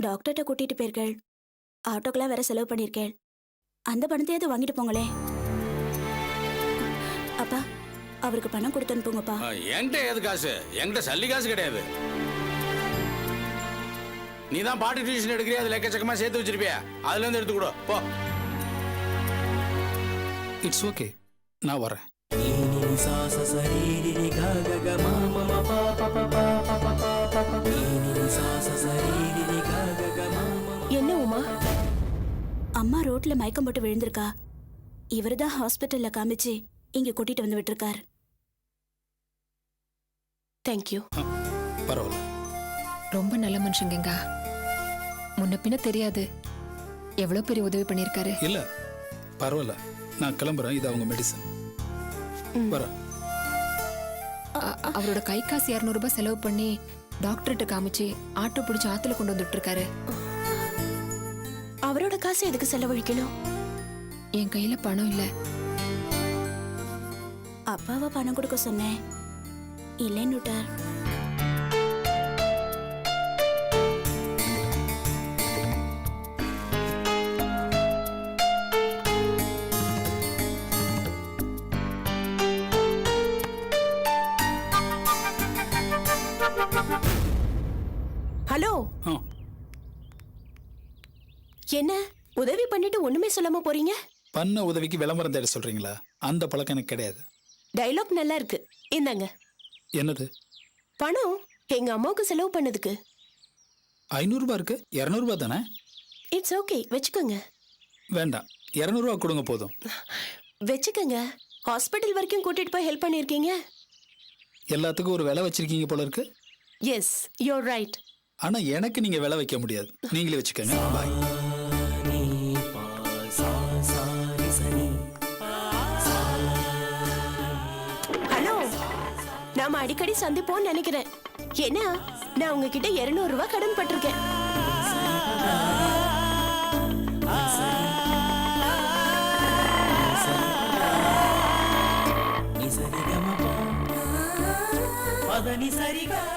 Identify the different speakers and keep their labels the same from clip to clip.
Speaker 1: டாக்டர்கிட்ட கூட்டிட்டு போயிருக்கேள். ஆட்டோக்கெல்லாம் வேற செலவு பண்ணியிருக்கேள். அந்த பணத்தையாவது வாங்கிட்டு போங்களே. அப்பா, அவருக்கு பணம் கொடுத்து அனுப்புங்கப்பா.
Speaker 2: என்கிட்ட ஏது காசு? என்கிட்ட சல்லி காசு கிடையாது. நீ தான் பாட்டு டியூஷன் எடுக்கிறியா, அதுல எக்கச்சக்கமா சேர்த்து வச்சிருப்பியா, அதுல இருந்து எடுத்து கூட போ.
Speaker 3: இட்ஸ் ஓகே, நான் வரேன்.
Speaker 1: என்ன உமா? அம்மா ரோட்ல மயக்கம் போட்டு விழுந்திருக்கா. இவருதான் ஹாஸ்பிட்டல்ல காமிச்சு இங்க கூட்டிட்டு வந்து விட்டுருக்கார்.
Speaker 4: தேங்க்யூ.
Speaker 3: பரவாயில்ல.
Speaker 5: ரொம்ப நல்ல மனுஷங்க. முன்ன பின்ன தெரியாது, எவ்வளவு பெரிய உதவி பண்ணிருக்காரு.
Speaker 3: இல்ல பரவாயில்ல, நான் கிளம்புறேன். இது அவங்க மெடிசன். வரேன்.
Speaker 5: அவரோட கை காசு 200 ரூபாய் செலவு பண்ணி டாக்டர்கிட்ட காமிச்சு ஆட்டோ பிடிச்சு ஆத்துல கொண்டு வந்துட்டு இருக்காரு.
Speaker 4: அவரோட காசு எதுக்கு செலவழிக்கணும்?
Speaker 5: என் கையில பணம் இல்ல.
Speaker 1: அப்பாவை பணம் கொடுக்க சொன்னேன், இல்லைன்னு விட்டார்.
Speaker 4: ஹலோ, என்ன உதவி பண்ணிட்டு ஒண்ணுமே சொல்லாம போறீங்க?
Speaker 3: பண்ண உதவிக்கு விளம்பரம் தேட சொல்றீங்களா? அந்த பழக்கம் எனக்கு கிடையாது.
Speaker 4: டைலாக் நல்லா இருக்கு, இந்தாங்க.
Speaker 3: என்னது?
Speaker 4: பணம் எங்க அம்மாவுக்கு செலவு பண்ணதுக்கு.
Speaker 3: 500 ரூபாய் இருக்கு, 200 ரூபாய் தானே?
Speaker 4: இட்ஸ் ஓகே, வச்சுக்கோங்க.
Speaker 3: வேண்டாம், 200 ரூபாய் கொடுங்க போதும்.
Speaker 4: வச்சுக்கோங்க. ஹாஸ்பிட்டல் வரைக்கும் கூட்டிட்டு போய் ஹெல்ப் பண்ணிருக்கீங்க.
Speaker 3: எல்லாத்துக்கும் ஒரு விலை வச்சிருக்கீங்க போல இருக்கு.
Speaker 4: Yes, you're right.
Speaker 3: ஆனா எனக்கு நீங்க விலை வைக்க முடியாது. நீங்களே வச்சுக்கோங்க. பாய்.
Speaker 4: ஹலோ, நாம அடிக்கடி சந்திப்போம்னு நினைக்கிறேன். ஏன்னா நான் உங்ககிட்ட 200 ரூபாய் கடன் பட்டிருக்கேன்.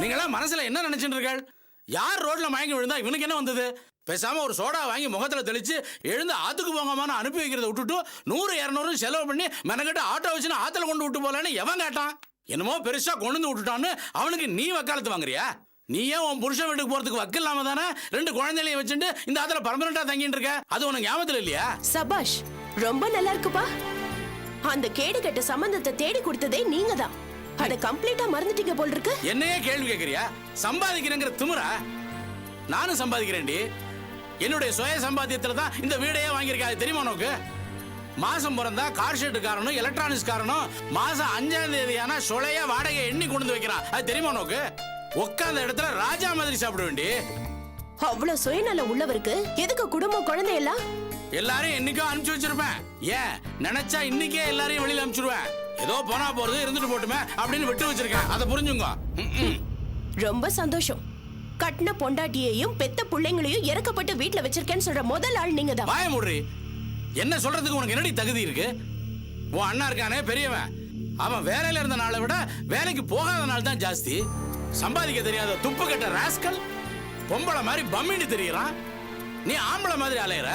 Speaker 2: நீங்களாம் மனசுல என்ன நினைச்சிட்டு இருக்கீங்க? யார் ரோட்ல மயங்கி விழுந்தா இவனுக்கு என்ன வந்தது? பேசாம ஒரு சோடா வாங்கி முகத்துல தெளிச்சு எழுந்து ஆத்துக்கு போங்கம்மான்னு அனுப்பி வைக்கிறத விட்டுட்டு 100-200 செலவு பண்ணி மெனக்கட்டு ஆட்டோ வச்சுன்னு ஆத்துல கொண்டு விட்டு போலன்னு எவன் கேட்டான்? என்னமோ பெருசா கொண்டு வந்து விட்டுட்டான்னு அவனுக்கு நீ வக்காலத்து வாங்குறியா? நீ ஏன் உன் புருஷன் வீட்டுக்கு போறதுக்கு வக்கு இல்லாம தானே 2 குழந்தைகளையும் வச்சுட்டு இந்த ஆத்துல பர்மனண்டா தங்கிட்டு இருக்க? அது உனக்கு ஞாபகத்துல இல்லையா?
Speaker 4: சபாஷ், ரொம்ப நல்லா இருக்குப்பா. அந்த கேடு கட்ட சம்பந்தத்தை தேடி கொடுத்ததே நீங்க தான். அத கம்ப்ளீட்டா மறந்துட்டீங்க போல் இருக்கு.
Speaker 2: என்னையே கேள்வி கேட்கறியா? சம்பாதிக்கிறேங்கிற திமிரா? நானும் சம்பாதிக்கிறேன்டி. என்னுடைய சுய சம்பாத்தியத்துல தான் இந்த வீடையே வாங்கியிருக்காது, தெரியுமா உனக்கு? மாசம் பிறந்தா கார் ஷெட்டு காரனும் எலக்ட்ரானிக்ஸ் காரனும் மாசம் 5ஆம் தேதியான சொலையா வாடகை எண்ணி கொண்டு வந்து வைக்கிறான், அது தெரியுமா உனக்கு? உட்கார்ந்த இடத்துல ராஜா மாதிரி சாப்பிட வேண்டி.
Speaker 4: அவ்வளவு சுயநல உள்ளவருக்கு எதுக்கு குடும்பம் குழந்தை எல்லாம்?
Speaker 2: எல்லாரையும் என்னைக்கும் அனுப்பிச்சு வச்சிருப்பேன். ஏன் நினைச்சா இன்னைக்கே எல்லாரையும் வெளியில அனுப்பிச்சிருவேன். ஏதோ போனா போறது இருந்துட்டு போட்டுமே அப்படின்னு விட்டு வச்சிருக்கேன், அதை புரிஞ்சுங்க.
Speaker 4: ரொம்ப சந்தோஷம். கட்டின பொண்டாட்டியையும் பெத்த பிள்ளைங்களையும் இறக்கப்பட்டு வீட்டுல வச்சிருக்கேன்னு சொல்ற முதல் ஆள் நீங்க தான்.
Speaker 2: வாய மூடுறி. என்ன சொல்றதுக்கு உனக்கு என்னடி தகுதி இருக்கு? உன் அண்ணா இருக்கானே பெரியவன், அவன் வேலையில இருந்த நாளை விட வேலைக்கு போகாத நாள் தான் ஜாஸ்தி. சம்பாதிக்க தெரியாத துப்பு கட்ட ராஸ்கல் பொம்பளை மாதிரி பம்மின்னு தெரியறான். நீ ஆம்பளை மாதிரி அலையற.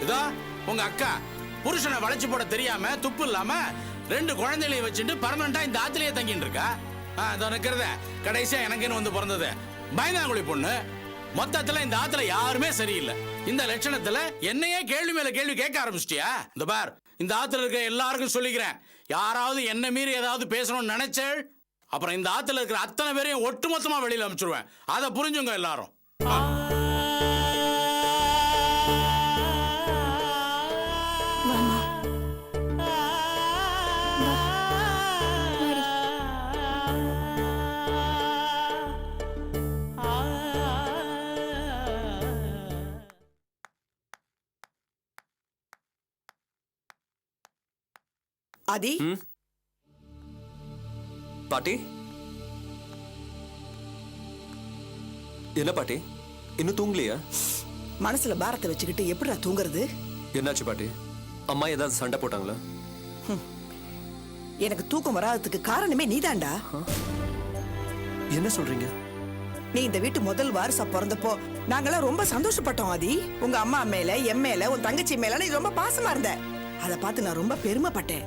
Speaker 2: இதோ உங்க அக்கா புருஷனை வளைச்சு போட தெரியாம துப்பு இல்லாம 2 குழந்தைகளையும் வச்சுட்டு பர்மனண்டா இந்த ஆத்திலேயே தங்கிட்டு இருக்கா. இதோ நிக்கிறத கடைசியா எனக்குன்னு வந்து பிறந்தது பயந்தாங்குழி பொண்ணு. மொத்தத்துல இந்த ஆத்துல யாருமே சரியில்லை. இந்த லட்சணத்துல என்னையே கேள்வி மேல கேள்வி கேட்க ஆரம்பிச்சிட்டியா? இந்த பார், இந்த ஆத்துல இருக்க எல்லாருக்கும் சொல்லிக்கிறேன், யாராவது என்ன மீறி ஏதாவது பேசணும்னு நினைச்சேள் அப்புறம் இந்த ஆத்துல இருக்கிற அத்தனை பேரையும் ஒட்டுமொத்தமா வெளியில அனுப்பிச்சிருவேன். அதை புரிஞ்சுங்க எல்லாரும்.
Speaker 6: ஆதி,
Speaker 7: பாட்டி, என்ன பாட்டி இன்னும் தூங்கலையா?
Speaker 6: மனசுல பாரத்தை வச்சுக்கிட்டு எப்படிடா தூங்குறது?
Speaker 7: என்னாச்சு பாட்டி? அம்மா ஏதாவது சண்டை போட்டாங்களா?
Speaker 6: எனக்கு தூக்கம் வராததுக்கு காரணமே நீதான்டா.
Speaker 7: என்ன சொல்றீங்க?
Speaker 6: நீ இந்த வீட்டு முதல் வாரிசா பிறந்தப்போ நாங்கெல்லாம் ரொம்ப சந்தோஷப்பட்டோம் ஆதி. உங்க அம்மா மேல, என் மேல, உன் தங்கச்சி மேல நீ ரொம்ப பாசமா இருந்த. அதை பார்த்து நான் ரொம்ப பெருமைப்பட்டேன்.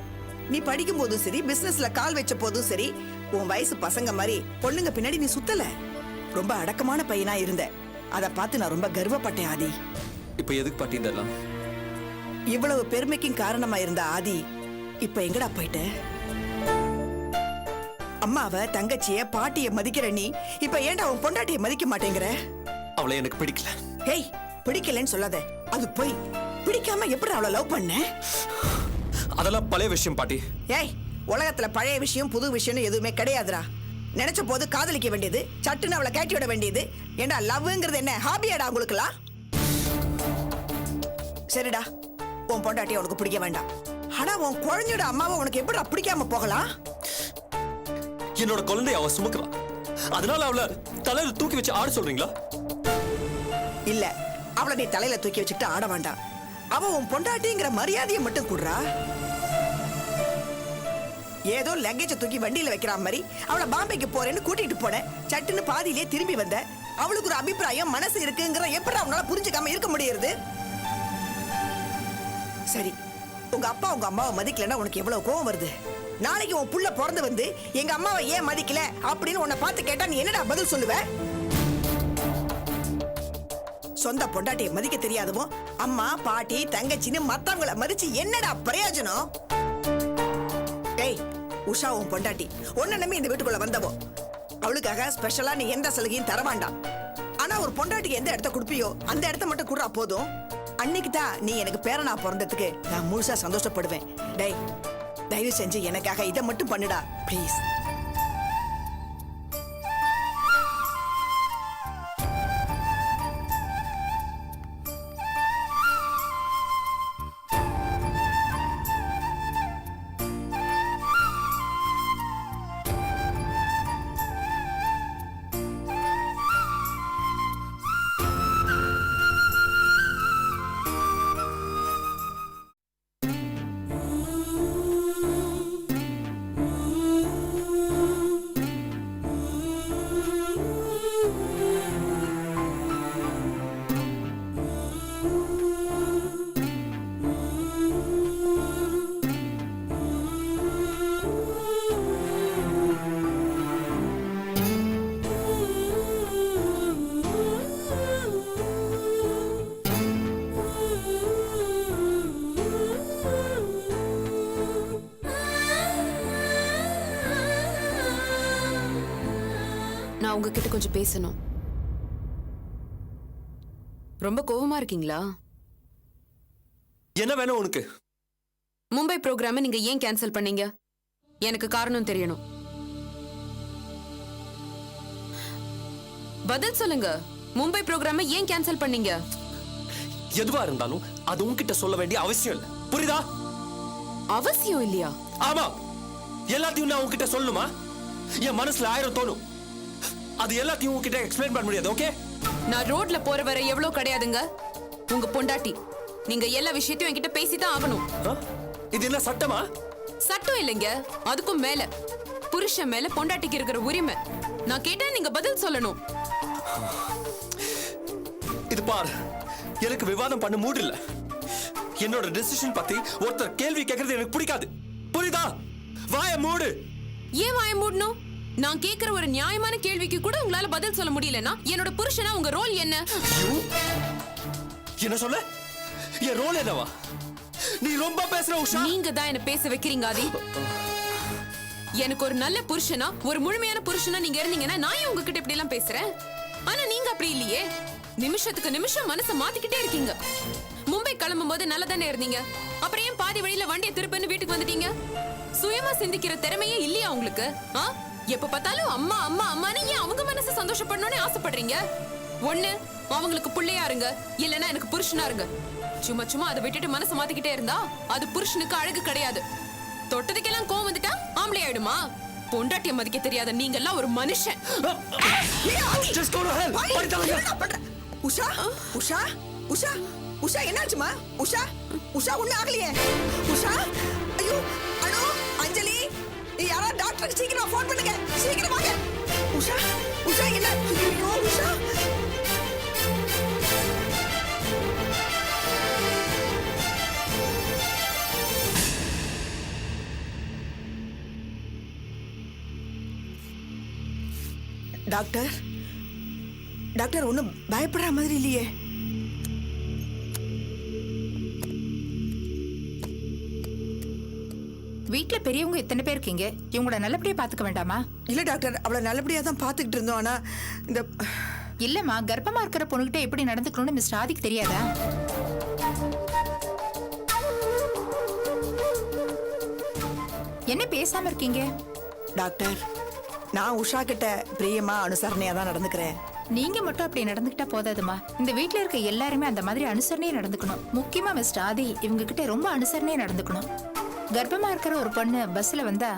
Speaker 6: நீ படிக்கும் போதும் சரி, பிசினஸ்ல கால் வச்ச போதும் சரி, உன் வயசு பசங்க மாதிரி பொண்ணுங்க பின்னாடி நீ சுத்தல. ரொம்ப அடக்கமான பையனா இருந்த. அதை பார்த்து நான் ரொம்ப கர்வப்பட்டேன் ஆதி.
Speaker 7: இப்போ எதுக்கு பாட்டி இதெல்லாம்?
Speaker 6: இவ்வளவு பெருமைக்கும் காரணமா இருந்த ஆதி இப்ப எங்கடா போயிட்ட? அம்மாவை, தங்கச்சிய, பாட்டிய மதிக்கிற நீ இப்ப ஏன்டா உன் பொண்டாட்டிய மதிக்க மாட்டேங்கிற?
Speaker 7: அவளை எனக்கு பிடிக்கல.
Speaker 6: ஹேய், பிடிக்கலன்னு சொல்லாத. அது போய் பிடிக்காம எப்படி அவளை லவ் பண்ண?
Speaker 7: அதெல்லாம் பழைய விஷயம் பாட்டி.
Speaker 6: ஏய், உலகத்துல பழைய விஷயம் புது விஷயம்னு எதுவுமே கிடையாதுடா. நினைச்ச போது காதலிக்க வேண்டியது, சட்டுன்னு அவளை கேட்டி விட வேண்டியது. ஏண்டா லவ்ங்கிறது என்ன ஹாபியாடா உங்களுக்குலாம்? சரிடா, உன் பொண்டாட்டிய உனக்கு பிடிக்க வேண்டாம். ஆனா உன் குழந்தையோட அம்மாவை உனக்கு எப்படிடா பிடிக்காம போகலாம்?
Speaker 7: என்னோட குழந்தைய அவ சுமக்குறா, அதனால அவளை தலையில தூக்கி வச்சு ஆட சொல்றீங்களா?
Speaker 6: இல்ல, அவளை நீ தலையில தூக்கி வச்சுக்கிட்டு ஆட வேண்டாம். அவ உன் பொண்டாட்டிங்கிற மரியாதையை மட்டும் கூடுறா. ஏதோ லக்கேஜ தூக்கி வண்டியில வைக்கிற மாதிரி அவளை பாம்பேக்கு போறேன்னு கூட்டிட்டு போனேன். சட்டுன்னு பாதியிலே திரும்பி வந்த. அவளுக்கு ஒரு அபிப்பிராயம், மனசு இருக்குங்கிற எப்படி அவங்களால புரிஞ்சுக்காம இருக்க முடியுது? சரி, உங்க அப்பா உங்க அம்மாவை மதிக்கலன்னா உனக்கு எவ்வளவு கோவம் வருது? நாளைக்கு உன் புள்ள பிறந்து வந்து எங்க அம்மாவை ஏன் மதிக்கல அப்படின்னு உன்னை பார்த்து கேட்டா நீ என்னடா பதில் சொல்லுவ? சொந்த பொண்டாட்டியை மதிக்க தெரியாதவோ அம்மா, பாட்டி, தங்கச்சின்னு மத்தவங்கள மதிச்சு என்னடா பிரயோஜனம்? ஏய், உஷா உன் பொண்டாட்டி, உன்னை நம்பி இந்த வீட்டுக்குள்ள வந்தவோ. அவளுக்காக ஸ்பெஷலா நீ எந்த சலுகையும் தர வேண்டாம். ஆனா ஒரு பொண்டாட்டிக்கு எந்த இடத்த கொடுப்பியோ அந்த இடத்த மட்டும் குடுறா போதும். அன்னைக்கு தான் நீ எனக்கு பேரனா பிறந்ததுக்கு நான் முழுசா சந்தோஷப்படுவேன். டேய், தயவு செஞ்சு எனக்காக இதை மட்டும் பண்ணுடா ப்ளீஸ்.
Speaker 8: நான் உங்ககிட்ட கொஞ்சம் பேசணும். ரொம்ப கோவமா இருக்கீங்களா?
Speaker 7: என்ன வேணும் உனக்கு?
Speaker 8: மும்பை ப்ரோக்ராமை நீங்க ஏன் கேன்சல் பண்ணீங்க? எனக்கு காரணம் தெரியணும். பதில் சொல்லுங்க. மும்பை ப்ரோக்ராமை ஏன் கேன்சல் பண்ணீங்க?
Speaker 7: எதுவா இருந்தாலும் அது உன்கிட்ட சொல்ல வேண்டிய அவசியம் இல்லை, புரியுதா?
Speaker 8: அவசியம் இல்லையா?
Speaker 7: ஆமா, எல்லாத்தையும் நான் உன்கிட்ட சொல்லணுமா? என் மனசுல 1000 தோணும். அது எல்லாத்தையும் உன்கிட்ட எக்ஸ்பிளைன் பண்ண முடியாது. ஓகே,
Speaker 8: நான் ரோட்ல போற வர எவ்வளவு கிடையாதுங்க. உங்க பொண்டாட்டி, நீங்க எல்லா விஷயத்தையும் என்கிட்ட பேசிதான் ஆகணும்.
Speaker 7: இது என்ன சட்டமா?
Speaker 8: சட்டம் இல்லைங்க, அதுக்கும் மேல புருஷன் மேல பொண்டாட்டிக்கு இருக்கிற உரிமை. நான் கேட்டா நீங்க பதில் சொல்லணும்.
Speaker 7: இது பார், எனக்கு விவாதம் பண்ண மூடு இல்ல. என்னோட டெசிஷன் பத்தி ஒருத்தர் கேள்வி கேட்கறது எனக்கு பிடிக்காது, புரியுதா? வாய மூடு.
Speaker 8: ஏன் வாய மூடணும்? நான் கேக்குற ஒரு நியாயமான கேள்விக்கு கூட உங்களால பதில் சொல்ல முடியலன்னா என்னோட புருஷனா உங்க ரோல் என்ன?
Speaker 7: என்ன சொல்ல? என் ரோல் என்னவா? நீ ரொம்ப பேசுற உஷா.
Speaker 8: நீங்க தான் என்ன பேச வைக்கிறீங்க ஆதி. எனக்கு ஒரு நல்ல புருஷனா, ஒரு முழுமையான புருஷனா நீங்க இருந்தீங்கன்னா நான் ஏன் உங்ககிட்ட இப்படி எல்லாம் பேசுறேன்? ஆனா நீங்க அப்படி இல்லையே. நிமிஷத்துக்கு நிமிஷம் மனசை மாத்திக்கிட்டே இருக்கீங்க. மும்பை கிளம்பும் போது நல்லா தானே இருந்தீங்க, அப்புறம் ஏன் பாதி வழியில வண்டியை திருப்பன்னு வீட்டுக்கு வந்துட்டீங்க? சுயமா சிந்திக்கிற திறமையே இல்லையா உங்களுக்கு? எப்ப பார்த்தாலும் அம்மா அம்மா அம்மான்னு ஏன் அவங்க மனசை சந்தோஷப்படணும்னு ஆசைப்படுறீங்க? ஒண்ணு அவங்களுக்கு பிள்ளையா இருங்க, இல்லைன்னா எனக்கு புருஷனா இருங்க. சும்மா சும்மா அதை விட்டுட்டு மனசை மாத்திக்கிட்டே இருந்தா அது புருஷனுக்கு அழகு கிடையாது. தொட்டதுக்கெல்லாம் கோவம் வந்துட்டா ஆம்பளை ஆயிடுமா? பொண்டாட்டிய மதிக்க தெரியாத நீங்க எல்லாம் ஒரு மனுஷன்.
Speaker 6: உஷா, உஷா, உஷா, உஷா என்னாச்சுமா? உஷா, உஷா ஒண்ணு ஆகலையே. உஷா, ஐயோ, அனு, அஞ்சலி, யாரா டாக்டருக்கு சீக்கிரம் ஃபோன் பண்ணுங்க, சீக்கிரம் வாங்க. உஷா உஷா என்ன ஐயோ, உஷா டாக்டர் டாக்டர் ஒன்றும் பயப்படுற மாதிரி இல்லையே.
Speaker 9: வீட்ல பெரியவங்க எத்தனை பேர் இருக்கீங்க? இவங்கள நல்லபடியா பாத்துக்க வேண்டாமா?
Speaker 6: இல்ல டாக்டர், அவளை நல்லபடியா தான் பார்த்துக்கிட்டு இருந்தோம். ஆனா இந்த
Speaker 9: இல்லம்மா, கர்ப்பமா இருக்கிற பொண்ணுகிட்ட எப்படி நடந்துக்கணும்னு மிஸ்டர் ஆதிக்கு தெரியாதா? என்ன பேசாம இருக்கீங்க?
Speaker 6: டாக்டர், நான் உஷா கிட்ட பிரியமா அனுசரணையா தான் நடந்துக்கிறேன்.
Speaker 9: நீங்க மட்டும் அப்படி நடந்துக்கிட்டா போதாதுமா. இந்த வீட்ல இருக்க எல்லாருமே அந்த மாதிரி அனுசரணையா நடந்துக்கணும். முக்கியமா மிஸ்டர் ஆதி இவங்க கிட்ட ரொம்ப அனுசரணையா நடந்துக்கணும். கர்ப்பமா இருக்கிற ஒரு பொண்ணு பஸ்ல வந்தா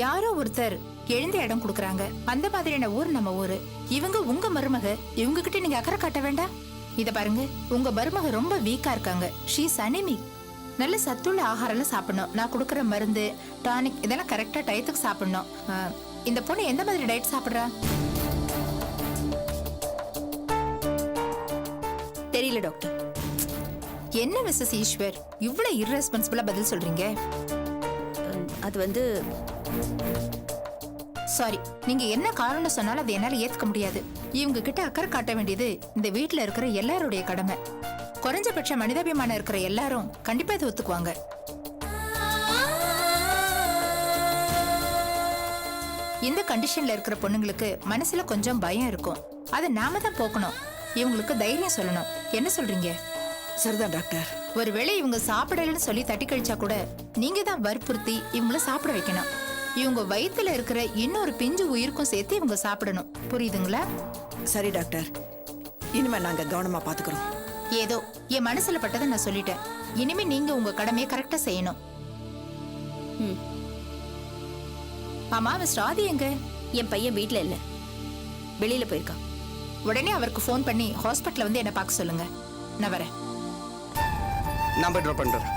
Speaker 9: யாரோ ஒருத்தர் எழுந்த இடம் கொடுக்கறாங்க. அந்த மாதிரியான ஊர் நம்ம ஊரு. இவங்க உங்க மருமக, இவங்க கிட்ட நீங்க அக்கறை காட்ட வேண்டாம். இத பாருங்க, உங்க மருமக ரொம்ப வீக்கா இருக்காங்க. She's anaemic. நல்ல சத்துள்ள ஆகாரம் சாப்பிடணும். நான் கொடுக்கற மருந்து, டானிக் இதெல்லாம் கரெக்டா டயத்துக்கு சாப்பிடணும். இந்த பொண்ணு எந்த மாதிரி டயட் சாப்பிடுறா?
Speaker 10: தெரியல டாக்டர்.
Speaker 9: என்ன மிஸ்ஸஸ் ஈஸ்வர் இவ்வளவு இர்ரெஸ்பான்சிபிளா பதில் சொல்றீங்க?
Speaker 10: அது வந்து
Speaker 9: சாரி, நீங்க என்ன காரணம் சொன்னாலும் அதை என்னால ஏத்துக்க முடியாது. இவங்க கிட்ட அக்கறை காட்ட வேண்டியது இந்த வீட்ல இருக்கிற எல்லாருடைய கடமை. குறைஞ்சபட்ச மனிதாபிமானம் இருக்கிற எல்லாரும் கண்டிப்பா இதை ஒத்துக்குவாங்க. இந்த கண்டிஷன்ல இருக்கிற பொண்ணுங்களுக்கு மனசுல கொஞ்சம் பயம் இருக்கும். அதை நாம தான் போக்கணும். இவங்களுக்கு தைரியம் சொல்லணும். என்ன சொல்றீங்க?
Speaker 6: சரிதான் டாக்டர்.
Speaker 9: ஒருவேளை இவங்க சாப்பிடலன்னு சொல்லி தட்டி கழிச்சா கூட நீங்க தான் வற்புறுத்தி இவங்கள சாப்பிட வைக்கணும். இவங்க வயித்துல இருக்கிற இன்னொரு பிஞ்சு உயிருக்கும் சேர்த்து இவங்க சாப்பிடணும். புரியுதுங்களா?
Speaker 6: சரி டாக்டர், இனிமே நாங்க கவனமா பாத்துக்கிறோம்.
Speaker 9: ஏதோ என் மனசுல பட்டதை நான் சொல்லிட்டேன். இனிமே நீங்க உங்க கடமையை கரெக்டா செய்யணும். ஆமா, மிஸ்டர் ஆதி எங்க?
Speaker 10: என் பையன் வீட்ல இல்ல, வெளியில போயிருக்கான்.
Speaker 9: உடனே அவருக்கு ஃபோன் பண்ணி ஹாஸ்பிட்டல்ல வந்து என்ன பார்க்க சொல்லுங்க. நான் வரேன்.
Speaker 7: நான் போய் ட்ராப் பண்றேன்.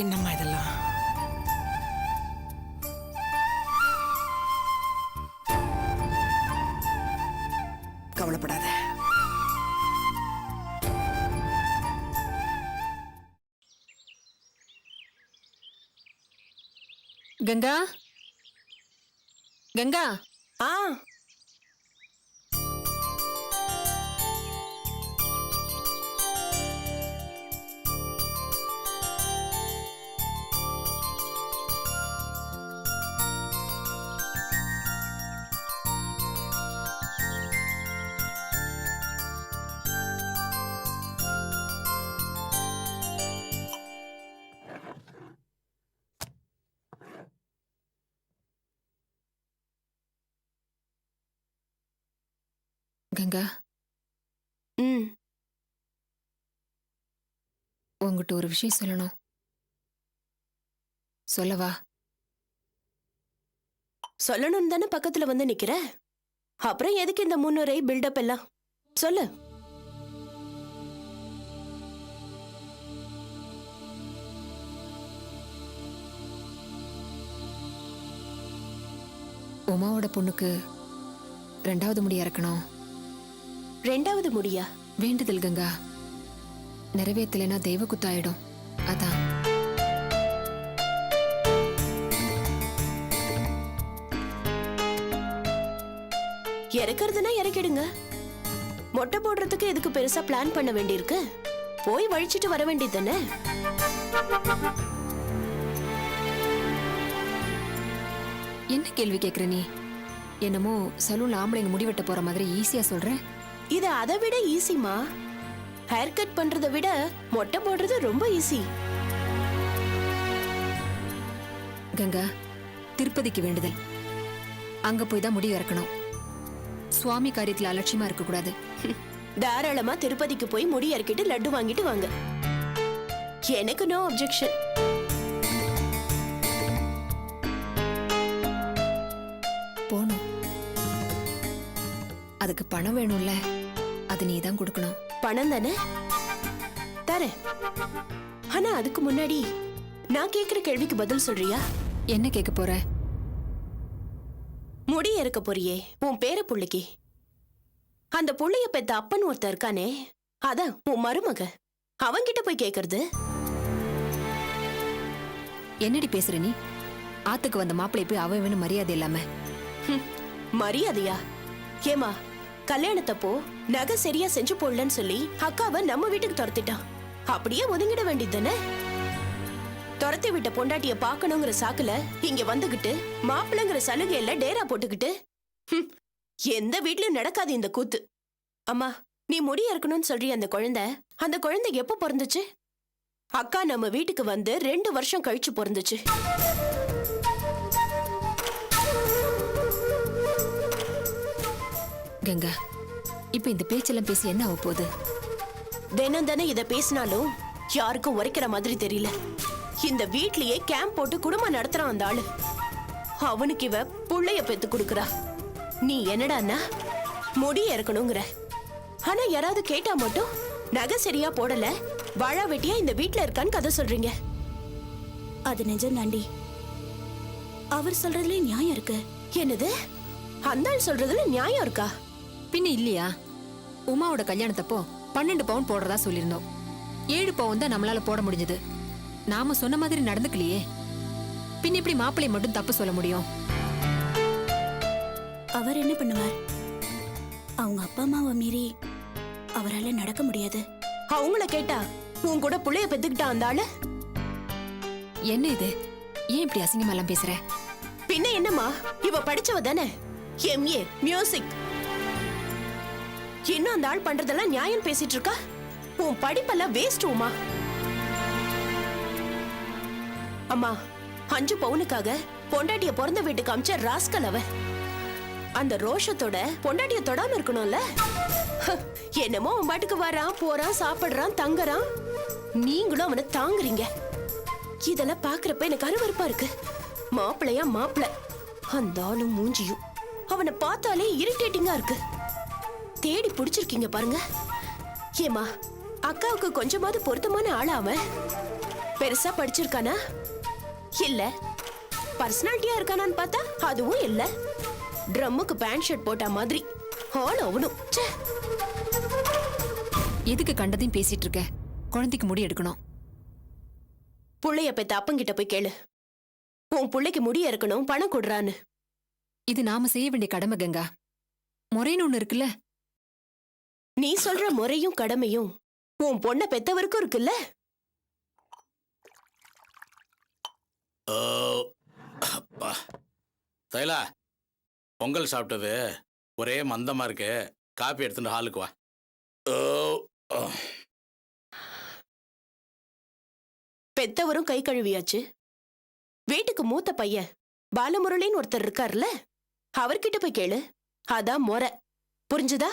Speaker 6: என்னம்மா இதெல்லாம்? கவலைப்படாத.
Speaker 5: கங்கா, கங்கா,
Speaker 4: ஆ
Speaker 5: கங்கா,
Speaker 4: ம்
Speaker 5: உங்ககிட்ட ஒரு விஷயம் சொல்லணும். சொல்லவா?
Speaker 4: சொல்லணும் தானே பக்கத்துல வந்து நிக்கிற. அப்புறம் எதுக்கு இந்த முன்னுரை பில்டப் எல்லாம்? சொல்லு.
Speaker 5: உமாவோட பொண்ணுக்கு 2வது முடி இறக்கணும்.
Speaker 4: 2வது முடியா?
Speaker 5: வேண்டுதல் கங்கா. நிறைவேற்றலைன்னா தெய்வ குத்தாயிடும். அதான்.
Speaker 4: இறக்குறதுன்னா இறக்கிடுங்க. மொட்டை போடுறதுக்கு எதுக்கு பெருசா பிளான் பண்ண வேண்டியிருக்கு? போய் வழிச்சிட்டு வர வேண்டியது தானே.
Speaker 5: என்ன கேள்வி கேக்குற நீ? என்னமோ சலூன்ல ஆம்பளைங்க முடி வெட்ட போற மாதிரி ஈஸியா சொல்ற.
Speaker 4: இது அதை விட ஈஸிமா. ஹேர் கட் பண்றதை விட மொட்டை போடுறது ரொம்ப ஈஸி.
Speaker 5: கங்கா, திருப்பதிக்கு வேண்டுதல். அங்க போய் தான் முடி இறக்கணும். சுவாமி காரியத்துல அலட்சியமா இருக்க கூடாது.
Speaker 4: தாராளமா திருப்பதிக்கு போய் முடி இறக்கிட்டு லட்டு வாங்கிட்டு வாங்க. எனக்கு நோ அப்ஜெக்ஷன்.
Speaker 5: போணும். அதுக்கு பணம் வேணும்ல, அது நீ தான் கொடுக்கணும்.
Speaker 4: பணம் தானே தரேன். ஆனா அதுக்கு முன்னாடி நான் கேக்குற கேள்விக்கு பதில் சொல்றியா?
Speaker 5: என்ன கேட்க போற?
Speaker 4: முடி இருக்க போறியே உன் பேர புள்ளைக்கு. அந்த புள்ளைய பெத்த அப்பன் ஒருத்தர் இருக்கானே, அதான் உன் மருமக. அவன்கிட்ட போய் கேக்குறது.
Speaker 5: என்னடி பேசுற நீ? ஆத்துக்கு வந்த மாப்பிள்ளை போய் அவன் மரியாதை இல்லாம.
Speaker 4: மரியாதையா? ஏமா, கல்யாணத்தப்போ நகை சரியா செஞ்சு போடலன்னு சொல்லி அக்காவை நம்ம வீட்டுக்கு துரத்திட்டான். அப்படியே ஒதுங்கிட வேண்டியது தானே? துரத்தி விட்ட பொண்டாட்டிய பாக்கணுங்கிற சாக்குல இங்க வந்துகிட்டு மாப்பிள்ளைங்கிற சலுகையில டேரா போட்டுக்கிட்டு எந்த வீட்லயும் நடக்காது இந்த கூத்து. அம்மா, நீ முடி இருக்கணும்னு சொல்றிய அந்த குழந்தை எப்ப பிறந்துச்சு? அக்கா நம்ம வீட்டுக்கு வந்து 2 வருஷம் கழிச்சு பிறந்துச்சு.
Speaker 5: கங்கா, இப்ப இந்த பேச்செல்லாம் பேசி என்ன ஆக போகுது?
Speaker 4: தினம் தானே இத பேசினாலும் யாருக்கும் உரைக்கிற மாதிரி தெரியல. இந்த வீட்லயே கேம்ப் போட்டு குடும்பம் நடத்துறான் அந்த ஆளு. அவனுக்கு இவ புள்ளைய பெத்து கொடுக்கறா. நீ என்னடான்னா முடி இறக்கணுங்கிற. ஆனா யாராவது கேட்டா மட்டும் நகை சரியா போடல, வாழா வெட்டியா இந்த வீட்ல இருக்கான்னு கதை சொல்றீங்க.
Speaker 1: அது நிஜம் தாண்டி. அவர் சொல்றதுல நியாயம் இருக்கு.
Speaker 4: என்னது? அந்த ஆள் சொல்றதுல நியாயம் இருக்கா?
Speaker 5: பின்ன இல்லையா? உமாவோட கல்யாணத்தப்போ 12 பவுன் போடுறதா சொல்லியிருந்தோம். 7 பவுன் தான் நம்மளால போட முடிஞ்சது. நாம சொன்ன மாதிரி நடந்துக்கலையே. பின் எப்படி மாப்பிள்ளை மட்டும் தப்பு சொல்ல முடியும்?
Speaker 1: அவர் என்ன பண்ணுவார்? அவங்க அப்பா அம்மாவை மீறி அவரால நடக்க முடியாது.
Speaker 4: அவங்கள கேட்டா உன் கூட புள்ளைய பெத்துக்கிட்டா அந்த ஆளு.
Speaker 5: என்ன இது? ஏன் இப்படி அசிங்கமா எல்லாம் பேசுற?
Speaker 4: பின்ன என்னம்மா, இவ படிச்சவ தானே, MA மியூசிக். இன்னும் அந்த ஆள் பண்றதெல்லாம் நியாயம் பேசிட்டு இருக்கா? உன் படிப்பெல்லாம் வேஸ்ட் உமா. அம்மா, 5 பவுனுக்காக பொண்டாட்டிய பிறந்த வீட்டுக்கு அமிச்ச ராஸ்கல் அவ. அந்த ரோஷத்தோட பொண்டாட்டிய தொடாம இருக்கணும்ல. என்னமோ அவன் பாட்டுக்கு வரான், போறான், சாப்பிடுறான், தங்குறான். நீங்களும் அவனை தாங்குறீங்க. இதெல்லாம் பாக்குறப்ப எனக்கு அருவருப்பா இருக்கு. மாப்பிள்ளையா மாப்பிள்ள, அந்த ஆளும் மூஞ்சியும் அவனை பார்த்தாலே இரிட்டேட்டிங்கா இருக்கு. தேடி பிடிச்சிருக்கீங்க பாருங்க. ஏமா, அக்காவுக்கு கொஞ்சமாவது பொருத்தமான ஆளா அவன்? பெருசா படிச்சிருக்கானா? இல்ல. பர்சனாலிட்டியா இருக்கானான்னு பார்த்தா அதுவும் இல்ல. ட்ரம்முக்கு பேண்ட் ஷர்ட் போட்ட மாதிரி ஆள் அவனும்.
Speaker 5: எதுக்கு கண்டதையும் பேசிட்டு இருக்க? குழந்தைக்கு முடி எடுக்கணும்.
Speaker 4: புள்ளைய பெத்த அப்பங்கிட்ட போய் கேளு. உன் புள்ளைக்கு முடி இருக்கணும், பணம் கொடுறான்னு.
Speaker 5: இது நாம செய்ய வேண்டிய கடமை கங்கா. முறைன்னு ஒண்ணு இருக்குல்ல.
Speaker 4: நீ சொல்ற முறையும் கடமையும் உன் பொண்ண பெத்தவருக்கும் இருக்குல்ல.
Speaker 2: தைலா, பொங்கல் சாப்பிட்டது ஒரே மந்தமா இருக்கு. காப்பி எடுத்துட்டு ஹாலுக்கு வா.
Speaker 4: பெத்தவரும் கை கழுவியாச்சு. வீட்டுக்கு மூத்த பையன் பாலமுரளின்னு ஒருத்தர் இருக்காருல்ல, அவர்கிட்ட போய் கேளு. அதான் முறை. புரிஞ்சுதா?